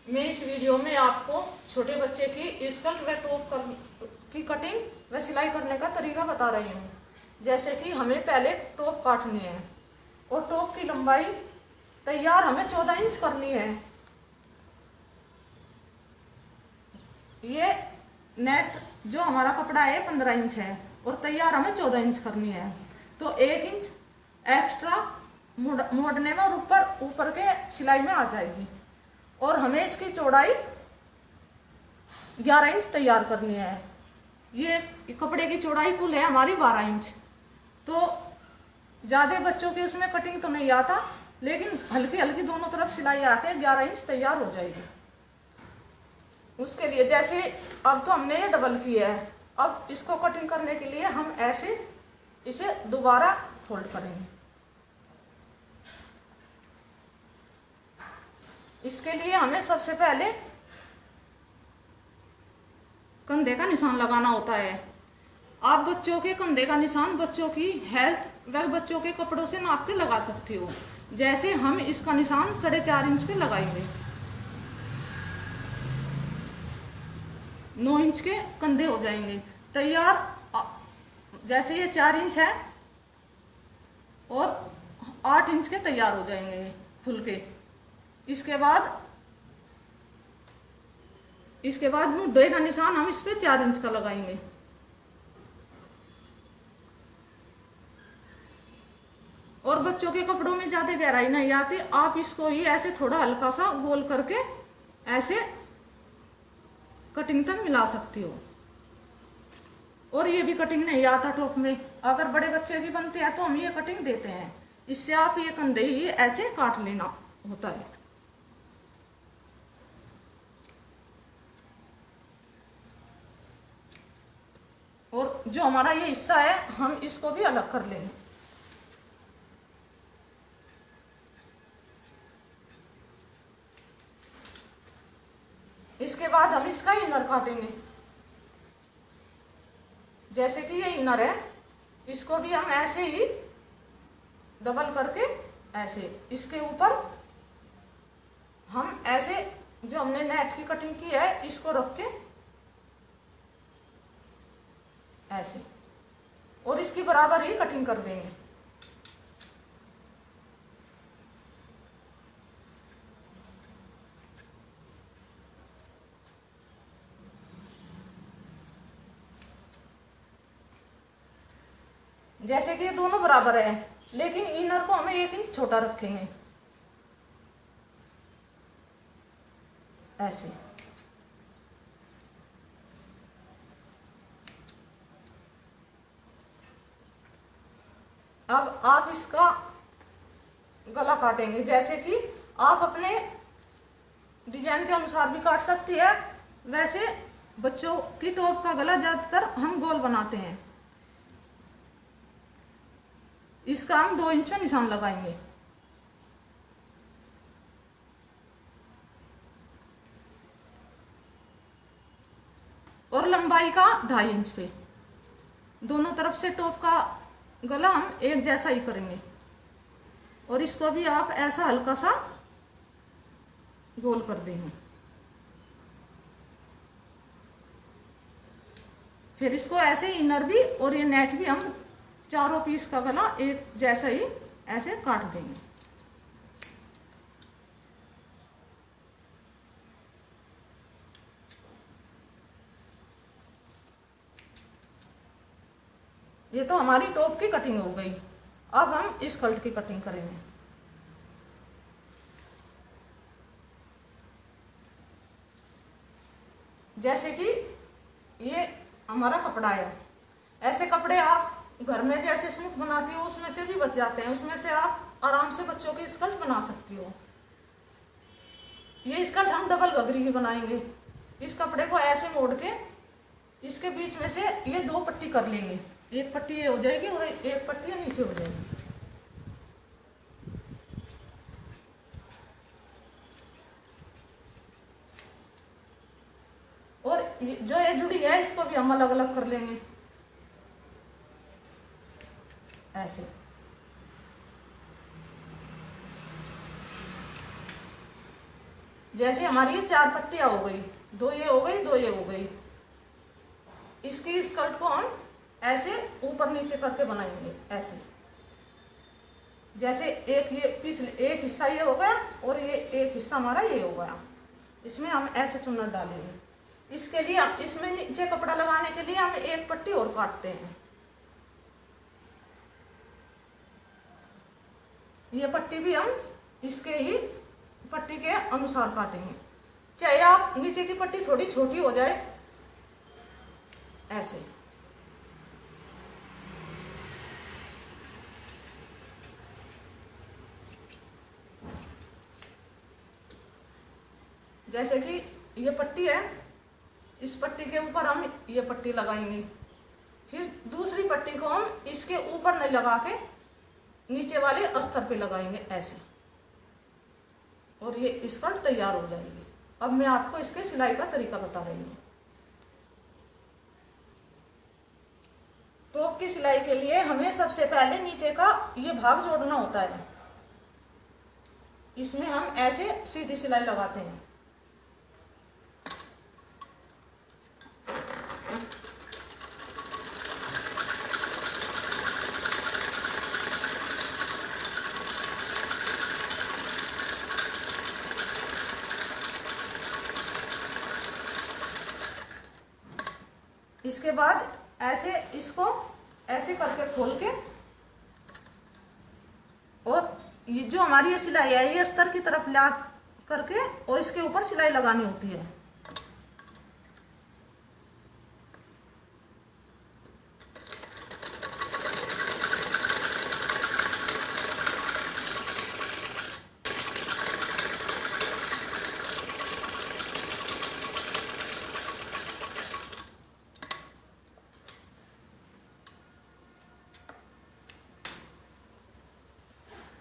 मैं इस वीडियो में आपको छोटे बच्चे की स्कर्ट व टॉप की कटिंग व सिलाई करने का तरीका बता रही हूँ। जैसे कि हमें पहले टॉप काटनी है और टॉप की लंबाई तैयार हमें 14 इंच करनी है। ये नेट जो हमारा कपड़ा है 15 इंच है और तैयार हमें 14 इंच करनी है, तो 1 इंच एक्स्ट्रा मोड़ने में और ऊपर के सिलाई में आ जाएगी। और हमें इसकी चौड़ाई 11 इंच तैयार करनी है। ये कपड़े की चौड़ाई कुल है हमारी 12 इंच। तो ज़्यादा बच्चों की उसमें कटिंग तो नहीं आता, लेकिन हल्की हल्की दोनों तरफ सिलाई आके 11 इंच तैयार हो जाएगी। उसके लिए जैसे अब तो हमने ये डबल किया है, अब इसको कटिंग करने के लिए हम ऐसे इसे दोबारा फोल्ड करेंगे। इसके लिए हमें सबसे पहले कंधे का निशान लगाना होता है। आप बच्चों के कंधे का निशान बच्चों की हेल्थ व बच्चों के कपड़ों से नाप के लगा सकती हो। जैसे हम इसका निशान 4.5 इंच पे लगाएंगे। 9 इंच के कंधे हो जाएंगे तैयार। जैसे ये 4 इंच है और 8 इंच के तैयार हो जाएंगे फुल के। इसके बाद मुड्ढे का निशान हम इस पे 4 इंच का लगाएंगे। और बच्चों के कपड़ों में ज्यादा गहराई नहीं आती, आप इसको ही ऐसे थोड़ा हल्का सा गोल करके ऐसे कटिंग तक मिला सकती हो। और ये भी कटिंग नहीं आता टॉप में, अगर बड़े बच्चे की बनते हैं तो हम ये कटिंग देते हैं। इससे आप ये कंधे ही ऐसे काट लेना होता है। और जो हमारा ये हिस्सा है हम इसको भी अलग कर लेंगे। इसके बाद हम इसका इनर काटेंगे। जैसे कि ये इनर है, इसको भी हम ऐसे ही डबल करके ऐसे इसके ऊपर हम ऐसे जो हमने नेट की कटिंग की है इसको रख के ऐसे और इसकी बराबर ही कटिंग कर देंगे। जैसे कि ये दोनों बराबर है, लेकिन इनर को हमें 1 इंच छोटा रखेंगे ऐसे। अब आप इसका गला काटेंगे। जैसे कि आप अपने डिजाइन के अनुसार भी काट सकती है। वैसे बच्चों की टॉप का गला ज्यादातर हम गोल बनाते हैं। इसका हम 2 इंच में निशान लगाएंगे। और लंबाई का 2.5 इंच पे दोनों तरफ से टॉप का गला हम एक जैसा ही करेंगे। और इसको भी आप ऐसा हल्का सा गोल कर देंगे। फिर इसको ऐसे इनर भी और ये नेट भी हम चारों पीस का गला एक जैसा ही ऐसे काट देंगे। ये तो हमारी टॉप की कटिंग हो गई। अब हम इस स्कर्ट की कटिंग करेंगे। जैसे कि ये हमारा कपड़ा है, ऐसे कपड़े आप घर में जैसे सूट बनाती हो उसमें से भी बच जाते हैं। उसमें से आप आराम से बच्चों की स्कर्ट बना सकती हो। ये स्कर्ट हम डबल घघरी की बनाएंगे। इस कपड़े को ऐसे मोड़ के इसके बीच में से ये 2 पट्टी कर लेंगे। एक पट्टी ये हो जाएगी और एक पट्टी ये नीचे हो जाएगी। और जो ये जुड़ी है इसको भी हम अलग अलग कर लेंगे ऐसे। जैसे हमारी ये 4 पट्टियां हो गई, 2 ये हो गई, 2 ये हो गई। इसकी स्कर्ट को हम ऐसे ऊपर नीचे करके बनाएंगे ऐसे। जैसे एक ये पिछले एक हिस्सा ये हो गया और ये एक हिस्सा हमारा ये हो गया। इसमें हम ऐसे चुन्नट डालेंगे। इसके लिए हम इसमें नीचे कपड़ा लगाने के लिए हम एक पट्टी और काटते हैं। ये पट्टी भी हम इसके ही पट्टी के अनुसार काटेंगे। चाहे आप नीचे की पट्टी थोड़ी छोटी हो जाए ऐसे। जैसे कि ये पट्टी है, इस पट्टी के ऊपर हम ये पट्टी लगाएंगे। फिर दूसरी पट्टी को हम इसके ऊपर नहीं लगा के नीचे वाले अस्तर पे लगाएंगे ऐसे, और ये स्कर्ट तैयार हो जाएगी। अब मैं आपको इसके सिलाई का तरीका बता रही हूँ। टॉप की सिलाई के लिए हमें सबसे पहले नीचे का ये भाग जोड़ना होता है। इसमें हम ऐसे सीधी सिलाई लगाते हैं। इसके बाद ऐसे इसको ऐसे करके खोल के, और ये जो हमारी ये सिलाई है ये अस्तर की तरफ ला करके और इसके ऊपर सिलाई लगानी होती है।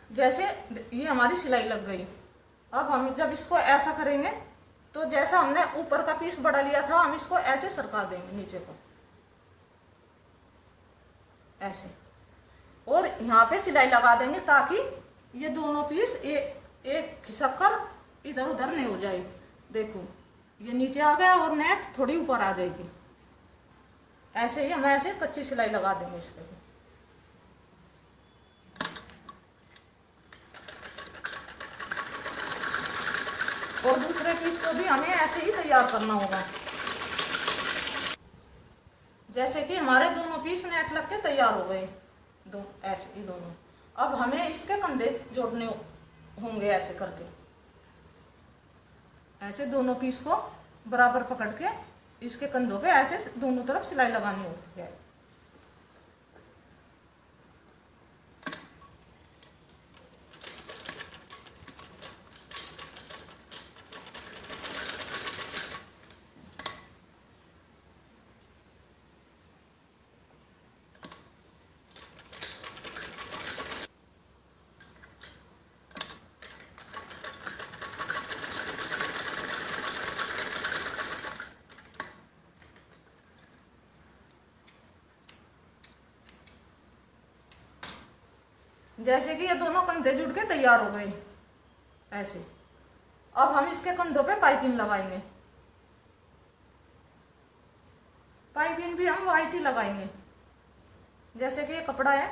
जैसे ये हमारी सिलाई लग गई। अब हम जब इसको ऐसा करेंगे तो जैसा हमने ऊपर का पीस बड़ा लिया था हम इसको ऐसे सरका देंगे नीचे को ऐसे, और यहाँ पे सिलाई लगा देंगे ताकि ये दोनों पीस एक खिसक कर इधर उधर नहीं हो जाए। देखो ये नीचे आ गया और नेट थोड़ी ऊपर आ जाएगी। ऐसे ही हम ऐसे कच्ची सिलाई लगा देंगे इसके। और दूसरे पीस को भी हमें ऐसे ही तैयार करना होगा। जैसे कि हमारे दोनों पीस नेट लग के तैयार हो गए, दो ऐसे ही दोनों। अब हमें इसके कंधे जोड़ने होंगे ऐसे करके। ऐसे दोनों पीस को बराबर पकड़ के इसके कंधों पे ऐसे दोनों तरफ सिलाई लगानी होती है। जैसे कि ये दोनों कंधे जुड़ के तैयार हो गए ऐसे। अब हम इसके कंधों पे पाइपिंग लगाएंगे। पाइपिंग भी हम वाइट ही लगाएंगे। जैसे कि ये कपड़ा है,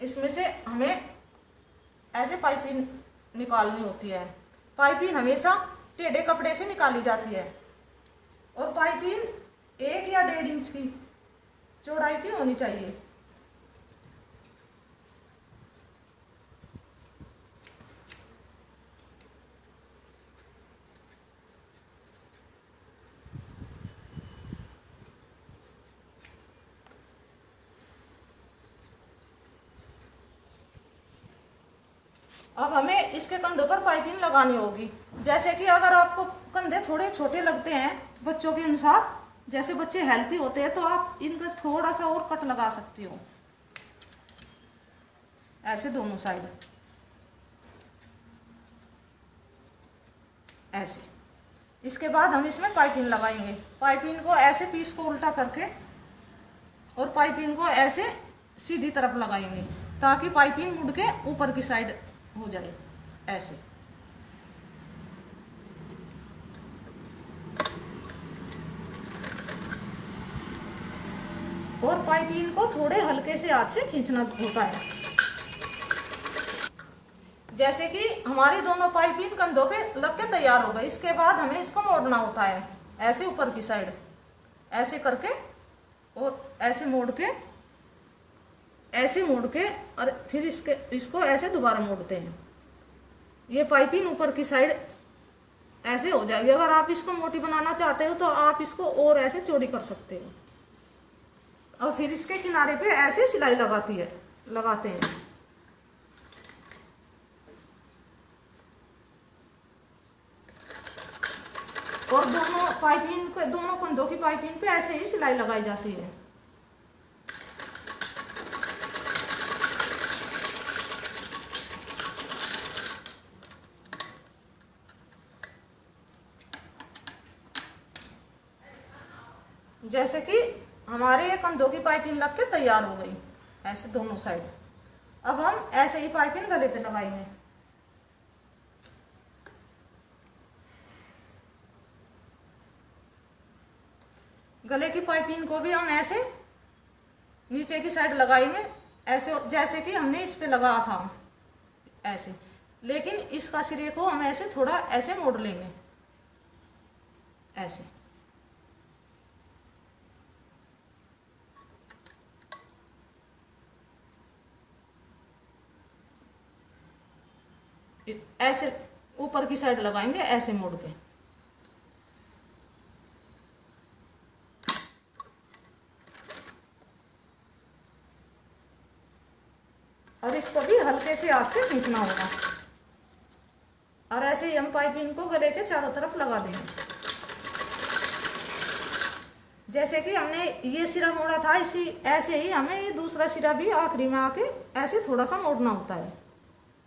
इसमें से हमें ऐसे पाइपिंग निकालनी होती है। पाइपिंग हमेशा टेढ़े कपड़े से निकाली जाती है, और पाइपिंग 1 या 1.5 इंच की चौड़ाई की होनी चाहिए। अब हमें इसके कंधों पर पाइपिंग लगानी होगी। जैसे कि अगर आपको कंधे थोड़े छोटे लगते हैं बच्चों के अनुसार, जैसे बच्चे हेल्थी होते हैं, तो आप इनका थोड़ा सा और कट लगा सकती हो ऐसे दोनों साइड ऐसे। इसके बाद हम इसमें पाइपिंग लगाएंगे। पाइपिंग को ऐसे पीस को उल्टा करके और पाइपिंग को ऐसे सीधी तरफ लगाएंगे ताकि पाइपिंग मुड़ के ऊपर की साइड हो जाए। ऐसे। और पाइपिंग को थोड़े हल्के से हाथ से खींचना होता है। जैसे कि हमारी दोनों पाइपिंग कंधों पे लग के तैयार हो गई। इसके बाद हमें इसको मोड़ना होता है ऐसे ऊपर की साइड, ऐसे करके और ऐसे मोड़ के, ऐसे मोड़ के, और फिर इसको ऐसे दोबारा मोड़ते हैं। ये पाइपिंग ऊपर की साइड ऐसे हो जाएगी। अगर आप इसको मोटी बनाना चाहते हो तो आप इसको और ऐसे चौड़ी कर सकते हो। और फिर इसके किनारे पे ऐसे सिलाई लगाते हैं। और दोनों कंधों की पाइपिंग पे ऐसे ही सिलाई लगाई जाती है। जैसे कि हमारे ये कंधों की पाइपिंग लग के तैयार हो गई ऐसे दोनों साइड। अब हम ऐसे ही पाइपिंग गले पे लगाएंगे। गले की पाइपिंग को भी हम ऐसे नीचे की साइड लगाएंगे ऐसे, जैसे कि हमने इस पे लगाया था ऐसे। लेकिन इसका सिरे को हम ऐसे थोड़ा ऐसे मोड़ लेंगे ऐसे। ऐसे ऊपर की साइड लगाएंगे ऐसे मोड़ के। और इसको भी हल्के से हाथ से खींचना होगा। और ऐसे ही हम पाइपिंग को गले के चारों तरफ लगा देंगे। जैसे कि हमने ये सिरा मोड़ा था, इसी ऐसे ही हमें ये दूसरा सिरा भी आखिरी में आके ऐसे थोड़ा सा मोड़ना होता है,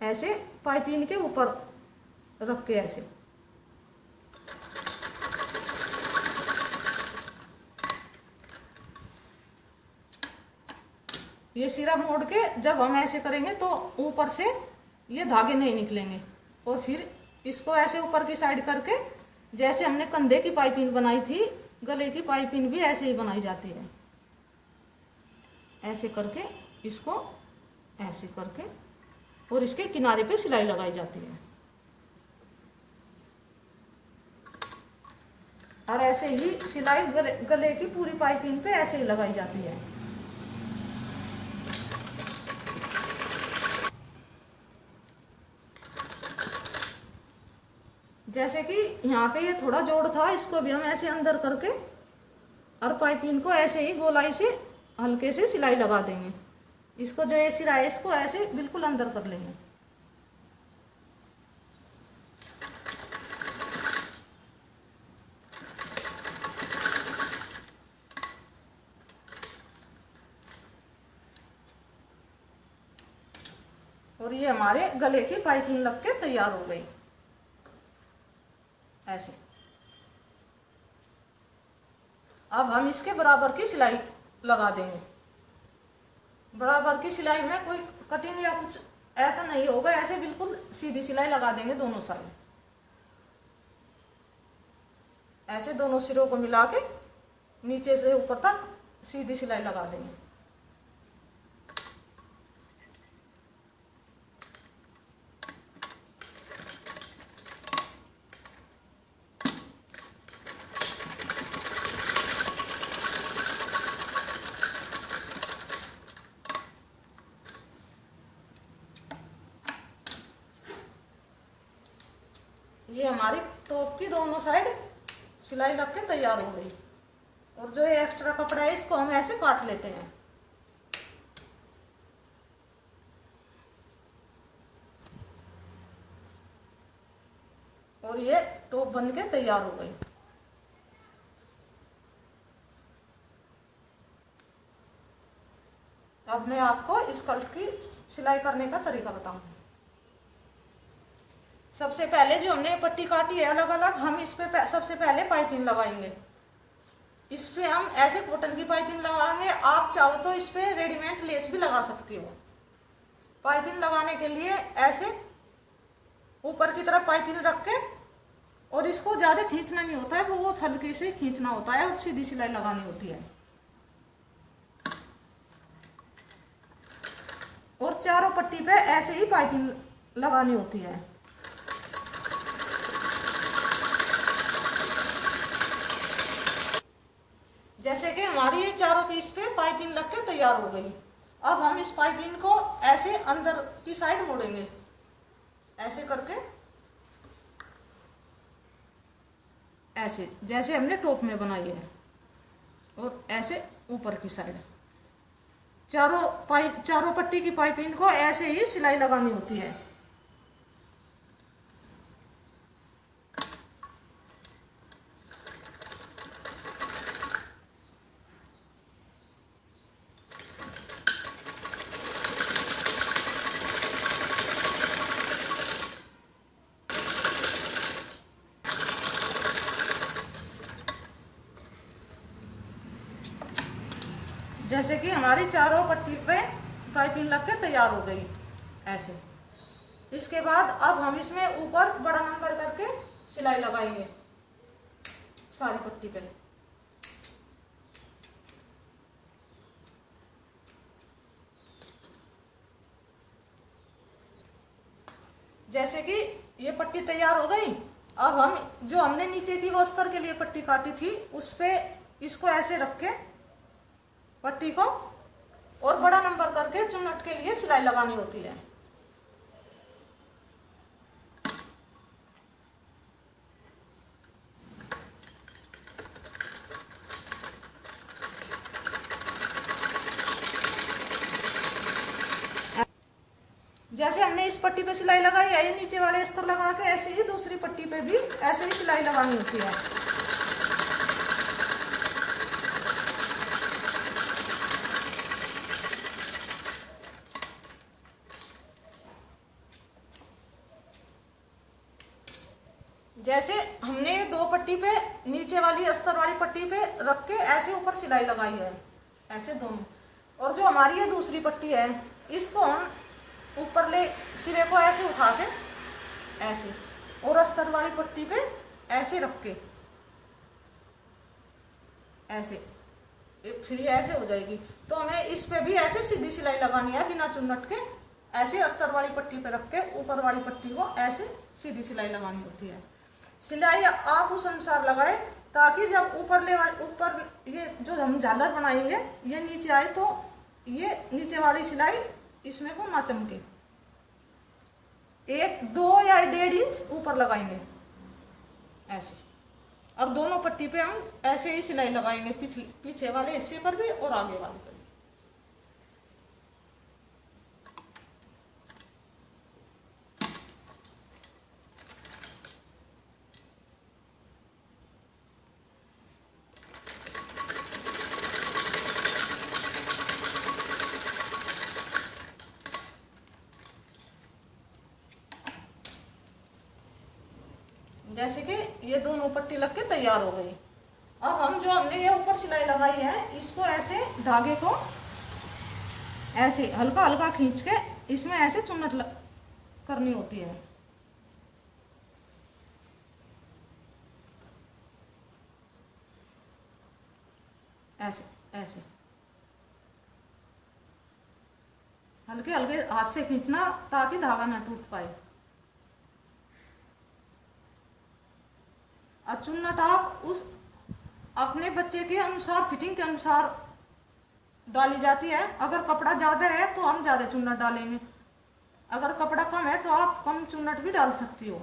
ऐसे पाइपिंग के ऊपर रख के ऐसे। ये सिरा मोड़ के जब हम ऐसे करेंगे तो ऊपर से ये धागे नहीं निकलेंगे। और फिर इसको ऐसे ऊपर की साइड करके, जैसे हमने कंधे की पाइपिंग बनाई थी, गले की पाइपिंग भी ऐसे ही बनाई जाती है। ऐसे करके इसको ऐसे करके और इसके किनारे पे सिलाई लगाई जाती है। और ऐसे ही सिलाई गले की पूरी पाइपिंग पे ऐसे ही लगाई जाती है। जैसे कि यहाँ पे ये थोड़ा जोड़ था, इसको भी हम ऐसे अंदर करके और पाइपिंग को ऐसे ही गोलाई से हल्के से सिलाई लगा देंगे। इसको जो ये सिरा है इसको ऐसे बिल्कुल अंदर कर लेंगे। और ये हमारे गले की पाइपिंग लग के तैयार हो गई ऐसे। अब हम इसके बराबर की सिलाई लगा देंगे। बराबर की सिलाई में कोई कटिंग या कुछ ऐसा नहीं होगा, ऐसे बिल्कुल सीधी सिलाई लगा देंगे दोनों साइड। ऐसे दोनों सिरों को मिला के नीचे से ऊपर तक सीधी सिलाई लगा देंगे। ये हमारी टॉप की दोनों साइड सिलाई लग के तैयार हो गई। और जो ये एक्स्ट्रा कपड़ा है इसको हम ऐसे काट लेते हैं। और ये टॉप बन के तैयार हो गई। अब मैं आपको इस कट की सिलाई करने का तरीका बताऊंगी। सबसे पहले जो हमने पट्टी काटी है अलग अलग, हम इस पे सबसे पहले पाइपिंग लगाएंगे। इस पे हम ऐसे कॉटन की पाइपिंग लगाएंगे। आप चाहो तो इस पे रेडीमेड लेस भी लगा सकती हो। पाइपिंग लगाने के लिए ऐसे ऊपर की तरफ पाइपिंग रख के, और इसको ज्यादा खींचना नहीं होता है, वो बहुत हल्के से खींचना होता है और सीधी सिलाई लगानी होती है। और चारों पट्टी पे ऐसे ही पाइपिंग लगानी होती है। जैसे कि हमारी ये चारों पीस पे पाइपिंग लग के तैयार हो गई। अब हम इस पाइपिंग को ऐसे अंदर की साइड मोड़ेंगे, ऐसे करके, ऐसे जैसे हमने टॉप में बनाई है, और ऐसे ऊपर की साइड चारों पट्टी की पाइपिंग को ऐसे ही सिलाई लगानी होती है। जैसे कि हमारी चारों पट्टी पे पाइपिंग लग के तैयार हो गई ऐसे। इसके बाद अब हम इसमें ऊपर बड़ा नंबर करके सिलाई लगाएंगे सारी पट्टी पे। जैसे कि ये पट्टी तैयार हो गई। अब हम जो हमने नीचे की वो अस्तर के लिए पट्टी काटी थी, उस पे इसको ऐसे रख के पट्टी को और बड़ा नंबर करके चुन्नट के लिए सिलाई लगानी होती है। जैसे हमने इस पट्टी पे सिलाई लगाई है, ये नीचे वाले अस्तर लगा के ऐसे ही दूसरी पट्टी पे भी ऐसे ही सिलाई लगानी होती है। जैसे हमने दो पट्टी पे नीचे वाली अस्तर वाली पट्टी पे रख के ऐसे ऊपर सिलाई लगाई है, ऐसे दोनों। और जो हमारी ये दूसरी पट्टी है, इसको हम ऊपर ले सिरे को ऐसे उठा के ऐसे, और अस्तर वाली पट्टी पे ऐसे रख के ऐसे, फिर ये ऐसे हो जाएगी। तो हमें इस पे भी ऐसे सीधी सिलाई लगानी है बिना चुन्नट के। ऐसे अस्तर वाली पट्टी पे रख के ऊपर वाली पट्टी को ऐसे सीधी सिलाई लगानी होती है। सिलाई आप उस अनुसार लगाए ताकि जब ऊपर ये जो हम झालर बनाएंगे ये नीचे आए तो ये नीचे वाली सिलाई इसमें को ना चमके। 1, 2 या 1.5 इंच ऊपर लगाएंगे ऐसे, और दोनों पट्टी पे हम ऐसे ही सिलाई लगाएंगे, पीछे वाले हिस्से पर भी और आगे वाले पर भी। जैसे कि ये दोनों पट्टी लग के तैयार हो गई। अब हम जो हमने ये ऊपर सिलाई लगाई है, इसको ऐसे धागे को ऐसे हल्का हल्का खींच के इसमें ऐसे चुन्नट करनी होती है। ऐसे ऐसे हल्के हल्के हाथ से खींचना ताकि धागा ना टूट पाए। और चुन्नट आप उस अपने बच्चे के अनुसार, फिटिंग के अनुसार डाली जाती है। अगर कपड़ा ज्यादा है तो हम ज्यादा चुन्नट डालेंगे, अगर कपड़ा कम है तो आप कम चुन्नट भी डाल सकती हो।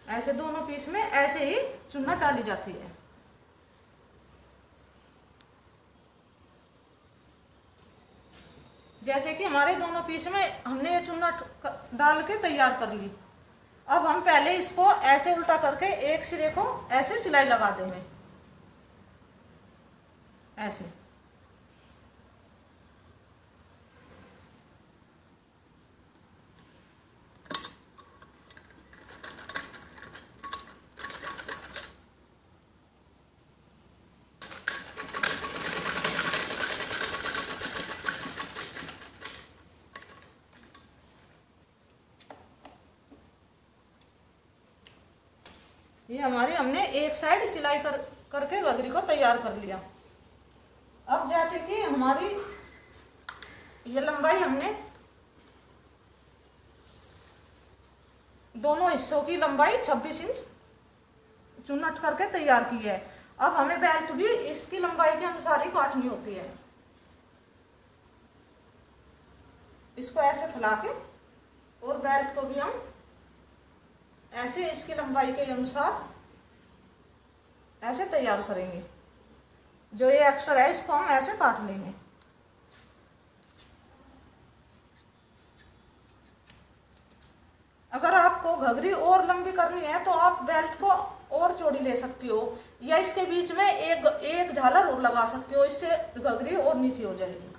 ऐसे दोनों पीस में ऐसे ही चुन्नट डाली जाती है। जैसे कि हमारे दोनों पीस में हमने ये चुन्नट डाल के तैयार कर ली। अब हम पहले इसको ऐसे उल्टा करके एक सिरे को ऐसे सिलाई लगा देंगे ऐसे। ये हमारी हमने एक साइड सिलाई करके घघरी को तैयार कर लिया। अब जैसे कि हमारी ये लंबाई हमने दोनों हिस्सों की लंबाई 26 इंच चुनट करके तैयार की है। अब हमें बेल्ट भी इसकी लंबाई के अनुसार ही काटनी होती है। इसको ऐसे फैला के और बेल्ट को भी हम ऐसे इसकी लंबाई के अनुसार ऐसे तैयार करेंगे। जो ये एक्स्ट्रा है इसको हम ऐसे काट लेंगे। अगर आपको घघरी और लंबी करनी है तो आप बेल्ट को और चौड़ी ले सकती हो, या इसके बीच में एक झालर और लगा सकती हो, इससे घघरी और नीचे हो जाएगी।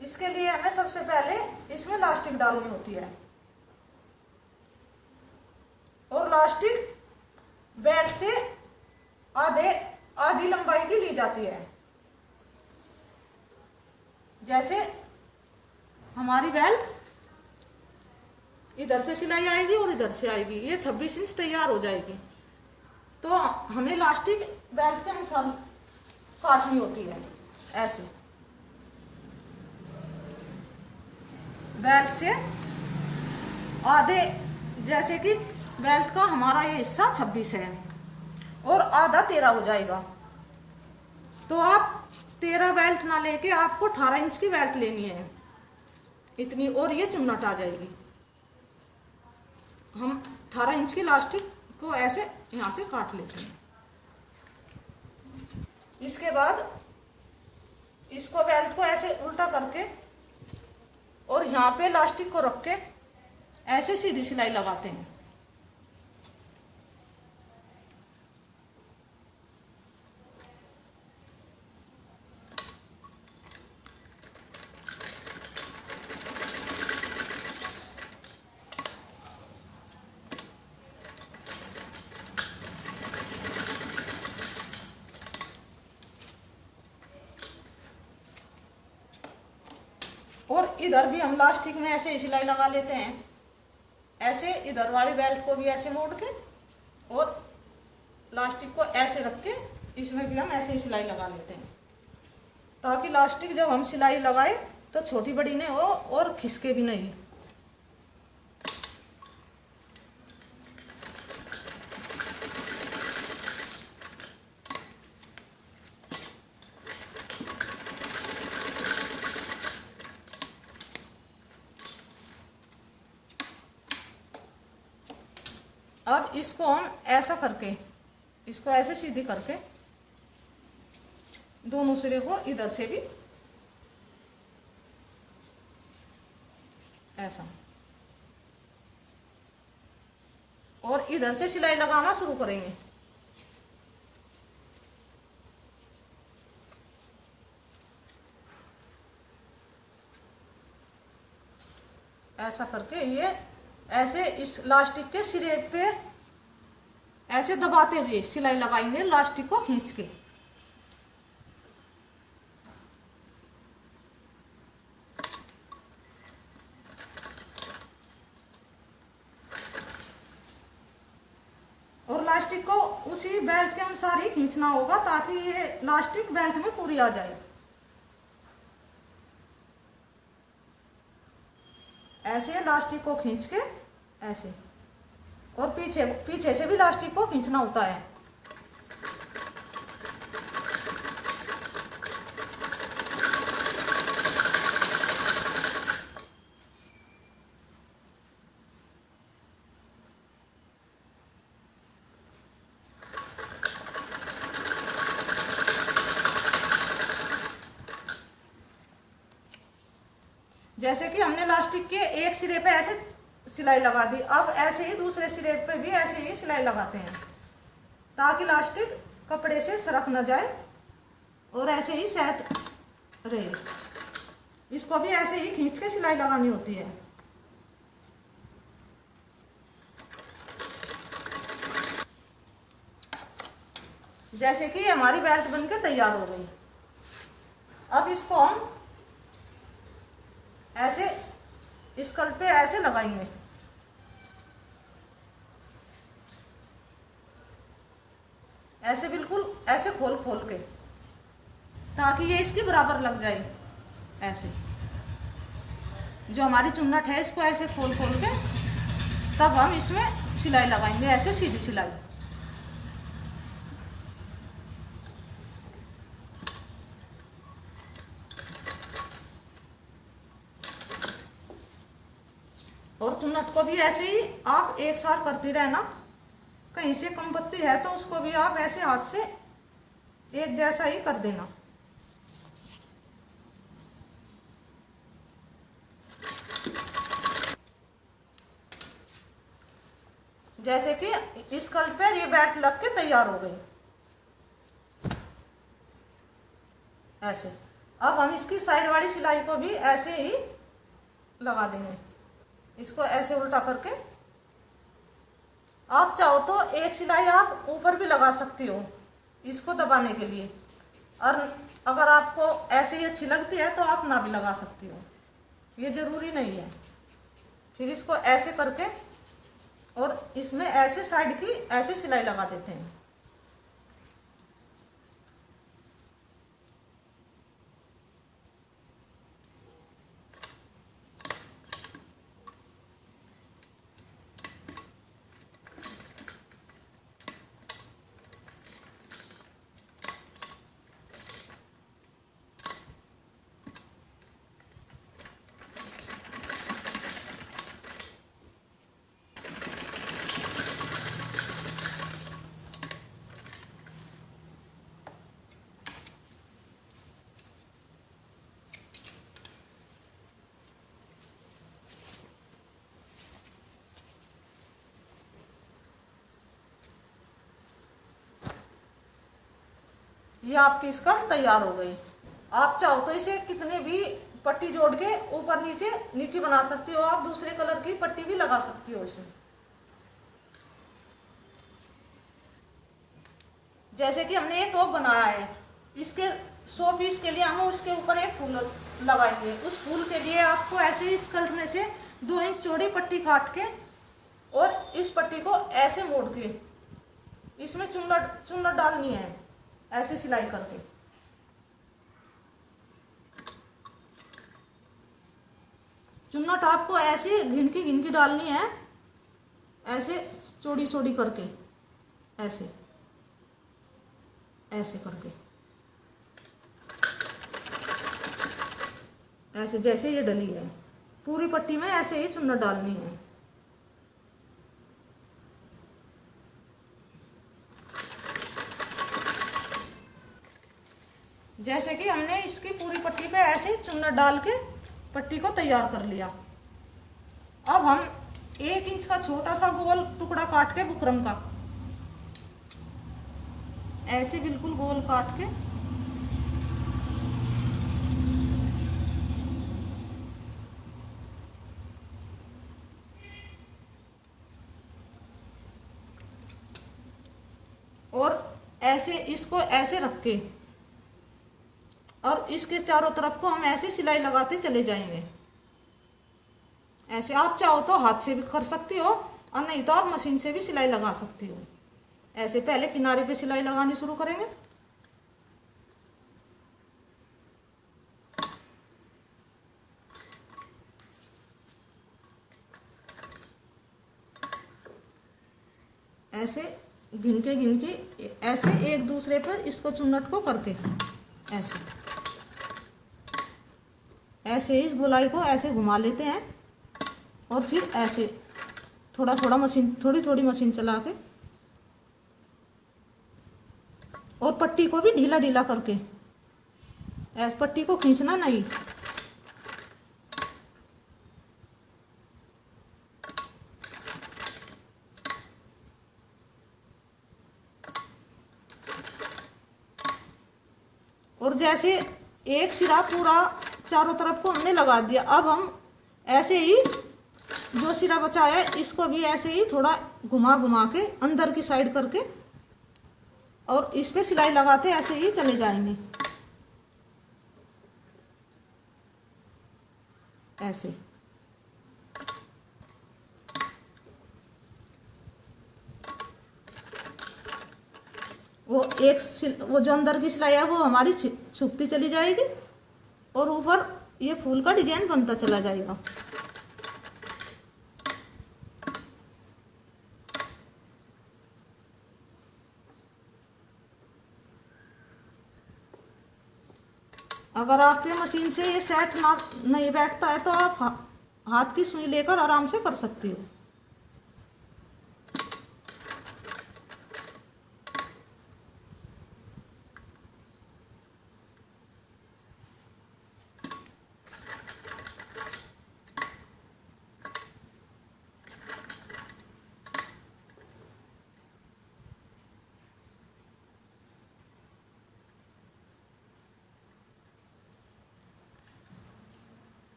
इसके लिए हमें सबसे पहले इसमें लास्टिक डालनी होती है, और लास्टिक बेल्ट से आधी लंबाई की ली जाती है। जैसे हमारी बेल्ट इधर से सिलाई आएगी और इधर से आएगी, ये 26 इंच तैयार हो जाएगी। तो हमें लास्टिक बेल्ट के अनुसार काटनी होती है। ऐसे बेल्ट से आधे, जैसे कि बेल्ट का हमारा ये हिस्सा 26 है और आधा 13 हो जाएगा, तो आप 13 बेल्ट ना लेके आपको 18 इंच की बेल्ट लेनी है इतनी, और ये चुन्नट आ जाएगी। हम 18 इंच की लास्टिक को ऐसे यहाँ से काट लेते हैं। इसके बाद इसको बेल्ट को ऐसे उल्टा करके और यहाँ पे लास्टिक को रख के ऐसे सीधी सिलाई लगाते हैं। और इधर भी हम लास्टिक में ऐसे ही सिलाई लगा लेते हैं। ऐसे इधर वाली बेल्ट को भी ऐसे मोड़ के और लास्टिक को ऐसे रख के इसमें भी हम ऐसे ही सिलाई लगा लेते हैं, ताकि लास्टिक जब हम सिलाई लगाए तो छोटी बड़ी नहीं हो और खिसके भी नहीं। अब इसको हम ऐसा करके, इसको ऐसे सीधी करके दोनों सिरे को इधर से भी ऐसा, और इधर से सिलाई लगाना शुरू करेंगे। ऐसा करके ये ऐसे इस लास्टिक के सिरे पे ऐसे दबाते हुए सिलाई लगाएंगे, लास्टिक को खींच के। और लास्टिक को उसी बेल्ट के अनुसार ही खींचना होगा, ताकि ये लास्टिक बेल्ट में पूरी आ जाए। ऐसे लास्टिक को खींच के ऐसे, और पीछे से भी लास्टिक को खींचना होता है। जैसे कि हमने लास्टिक के एक सिरे पे ऐसे सिलाई लगा दी, अब ऐसे ही दूसरे सिरे पे भी ऐसे ही सिलाई लगाते हैं, ताकि लास्टिक कपड़े से सरक न जाए और ऐसे ही सेट रहे। इसको भी ऐसे ही खींच के सिलाई लगानी होती है। जैसे कि हमारी बेल्ट बनके तैयार हो गई। अब इसको हम ऐसे इस कल पे ऐसे लगाएंगे। ऐसे बिल्कुल ऐसे खोल खोल के, ताकि ये इसकी बराबर लग जाए। ऐसे जो हमारी चुन्नट है इसको ऐसे खोल खोल के तब हम इसमें सिलाई लगाएंगे, ऐसे सीधी सिलाई। और चुन्नट को भी ऐसे ही आप एक साथ करती रहना। कहीं से कम पत्ती है तो उसको भी आप ऐसे हाथ से एक जैसा ही कर देना। जैसे कि इस कल पे ये बैट लग के तैयार हो गई ऐसे। अब हम इसकी साइड वाली सिलाई को भी ऐसे ही लगा देंगे। इसको ऐसे उल्टा करके आप चाहो तो एक सिलाई आप ऊपर भी लगा सकती हो इसको दबाने के लिए, और अगर आपको ऐसे ही अच्छी लगती है तो आप ना भी लगा सकती हो, ये जरूरी नहीं है। फिर इसको ऐसे करके और इसमें ऐसे साइड की ऐसे सिलाई लगा देते हैं। ये आपकी स्कर्ट तैयार हो गई। आप चाहो तो इसे कितने भी पट्टी जोड़ के ऊपर नीचे नीचे बना सकती हो, आप दूसरे कलर की पट्टी भी लगा सकती हो इसे। जैसे कि हमने एक टॉप बनाया है, इसके 100 पीस के लिए हम उसके ऊपर एक फूल लगाएंगे। उस फूल के लिए आपको ऐसे ही स्कर्ट में से 2 इंच चौड़ी पट्टी काट के और इस पट्टी को ऐसे मोड़ के इसमें चुन्नट डालनी है, ऐसे सिलाई करके। चुन्नट आपको ऐसे घिन की डालनी है, ऐसे चौड़ी चौड़ी करके, ऐसे ऐसे करके, ऐसे जैसे ये डली है पूरी पट्टी में ऐसे ही चुन्नट डालनी है। जैसे कि हमने इसकी पूरी पट्टी पे ऐसे चुन्नट डाल के पट्टी को तैयार कर लिया। अब हम 1 इंच का छोटा सा गोल टुकड़ा काट के बुकरम का, ऐसे बिल्कुल गोल काट के और ऐसे इसको ऐसे रख के और इसके चारों तरफ को हम ऐसे सिलाई लगाते चले जाएंगे। ऐसे आप चाहो तो हाथ से भी कर सकती हो और नहीं तो आप मशीन से भी सिलाई लगा सकती हो। ऐसे पहले किनारे पे सिलाई लगानी शुरू करेंगे। ऐसे घिन के ऐसे एक दूसरे पर इसको चुन्नट को करके ऐसे इस गोलाई को ऐसे घुमा लेते हैं और फिर ऐसे थोड़ी मशीन चला के और पट्टी को भी ढीला ढीला करके, ऐसे पट्टी को खींचना नहीं। और जैसे एक सिरा पूरा चारों तरफ को हमने लगा दिया, अब हम ऐसे ही जो सिरा बचा है इसको भी ऐसे ही थोड़ा घुमा घुमा के अंदर की साइड करके और इस पे सिलाई लगाते ऐसे ही चले जाएंगे। ऐसे वो वो जो अंदर की सिलाई है वो हमारी छुपती चली जाएगी और ऊपर ये फूल का डिजाइन बनता चला जाएगा। अगर आपके मशीन से ये सेट ना नहीं बैठता है तो आप हाथ की सुई लेकर आराम से कर सकती हो।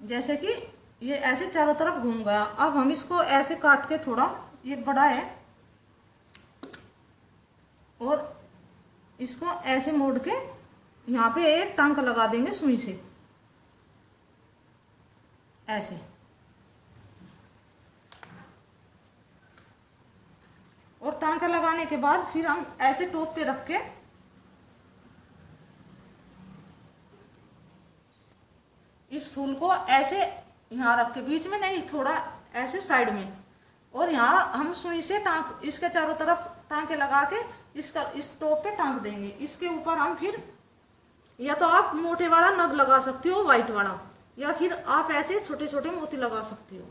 जैसे कि ये ऐसे चारों तरफ घूम गया। अब हम इसको ऐसे काट के, थोड़ा ये बड़ा है, और इसको ऐसे मोड़ के यहाँ पे एक टांका लगा देंगे सुई से, ऐसे। और टांका लगाने के बाद फिर हम ऐसे टॉप पे रख के इस फूल को ऐसे यहाँ रख के, बीच में नहीं, थोड़ा ऐसे साइड में, और यहाँ हम सुई से टांक, इसके चारों तरफ टांके लगा के इसका इस टॉप पे टांक देंगे। इसके ऊपर हम फिर, या तो आप मोटे वाला नग लगा सकती हो व्हाइट वाला, या फिर आप ऐसे छोटे छोटे मोती लगा सकती हो,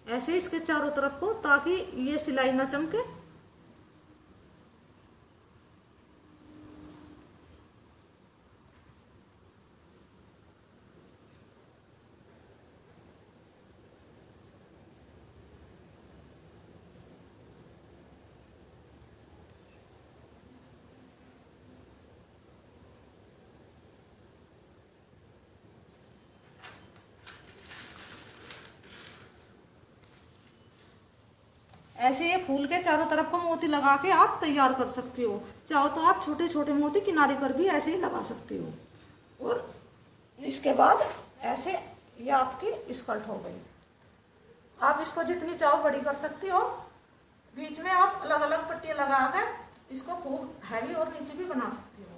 ऐसे इसके चारों तरफ को, ताकि ये सिलाई ना चमके। ऐसे ये फूल के चारों तरफ को मोती लगा के आप तैयार कर सकती हो। चाहो तो आप छोटे छोटे मोती किनारे पर भी ऐसे ही लगा सकती हो। और इसके बाद ऐसे ये आपकी स्कर्ट हो गई। आप इसको जितनी चाहो बड़ी कर सकती हो। बीच में आप अलग अलग पट्टियां लगा कर इसको खूब हैवी और नीचे भी बना सकती हो।